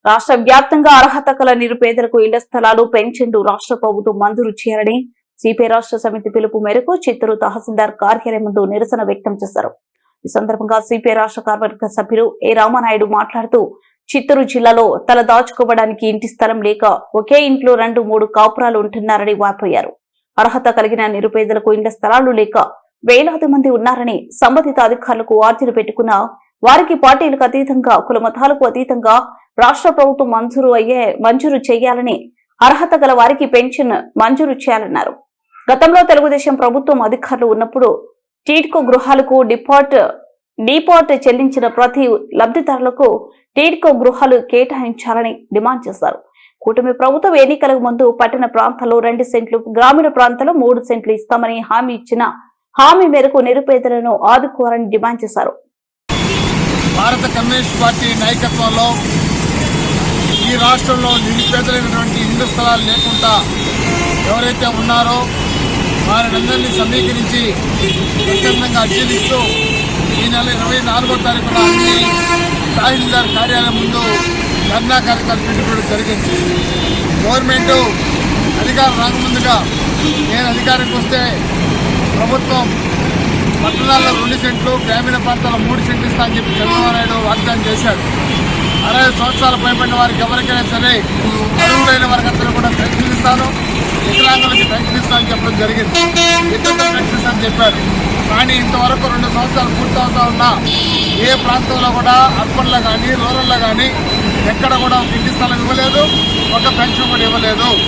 రాష్ట్ర వ్యాప్తంగా అర్హత కల నిరుపేదలకు ఇళ్ల స్థలాలు పెన్షన్లు రాష్ట్ర ప్రభుత్వం మంజూరు చేయాలని సిపిఐ రాష్ట్ర సమితి పిలుపు మేరకు చిత్తూరు తహసీల్దార్ కార్యాలయం ముందు నిరసన వ్యక్తం చేశారు. ఈ సందర్భంగా సిపిఐ రాష్ట్ర కార్యవర్గ సభ్యులు ఏ రామానాయుడు మాట్లాడుతూ చిత్తూరు జిల్లాలో తల దాచుకోవడానికి ఇంటి స్థలం లేక ఒకే ఇంట్లో 2-3 కాపురాలు ఉంటున్నారని వాపోయారు. అర్హత కలిగిన నిరుపేదలకు ఇళ్ల స్థలాలు లేక వేలాది మంది ఉన్నారని సంబంధిత అధికారులకు ఆర్జీలు పెట్టుకున్న వారికి పార్టీలకు అతీతంగా కుల మతాలకు అతీతంగా రాష్ట్ర ప్రభుత్వం మంజూరు చేయాలని అర్హత గల వారికి పెన్షన్ మంజూరు చేయాలన్నారు. గతంలో తెలుగుదేశం ప్రభుత్వం అధికారులు ఉన్నప్పుడు టీడ్కో గృహాలకు డిపార్ట్ చెల్లించిన ప్రతి లబ్ధిదారులకు టీడ్కో గృహాలు కేటాయించాలని డిమాండ్ చేశారు. కూటమి ప్రభుత్వం ఎన్నికలకు ముందు పట్టణ ప్రాంతాల్లో 2 సెంట్లు, గ్రామీణ ప్రాంతాల్లో 3 సెంట్లు ఇస్తామని హామీ ఇచ్చిన హామీ మేరకు నిరుపేదలను ఆదుకోవాలని డిమాండ్ చేశారు. భారత కమ్యూనిస్ట్ పార్టీ నాయకత్వంలో ఈ రాష్ట్రంలో నిరుపేదలైనటువంటి ఇళ్ల స్థలాలు లేకుండా ఎవరైతే ఉన్నారో వారినందరినీ సమీకరించి స్వచ్ఛందంగా అర్జీలిస్తూ ఈ నెల 24వ తారీఖున అన్ని తహసీల్దార్ కార్యాలయం ముందు ధర్నా కార్యక్రమాలు పెట్టుకోవడం జరిగింది. గవర్నమెంట్ అధికారం రాకముందుగా నేను అధికారానికి వస్తే ప్రభుత్వం పట్టణాల్లో 2 సెంట్లు, గ్రామీణ ప్రాంతాల్లో 3 సెంట్లు ఇస్తా అని చెప్పి చంద్రబాబు నాయుడు వాగ్దానం చేశాడు. 60 సంవత్సరాలు పైబడిన వారికి ఎవరికైనా సరే అర్హులైన వారికి అందరూ కూడా పెన్షన్ ఇస్తాను, వికలాంగులకి పెన్షన్ ఇస్తానని చెప్పడం జరిగింది. ఇతరులకు పెన్షన్ అని చెప్పారు. కానీ ఇంతవరకు 2 సంవత్సరాలు పూర్తవుతా ఉన్నా ఏ ప్రాంతంలో కూడా అర్బన్లో కానీ రూరల్లో కానీ ఎక్కడ కూడా ఒక ఇంటి స్థలం ఇవ్వలేదు, ఒక పెన్షన్ కూడా ఇవ్వలేదు.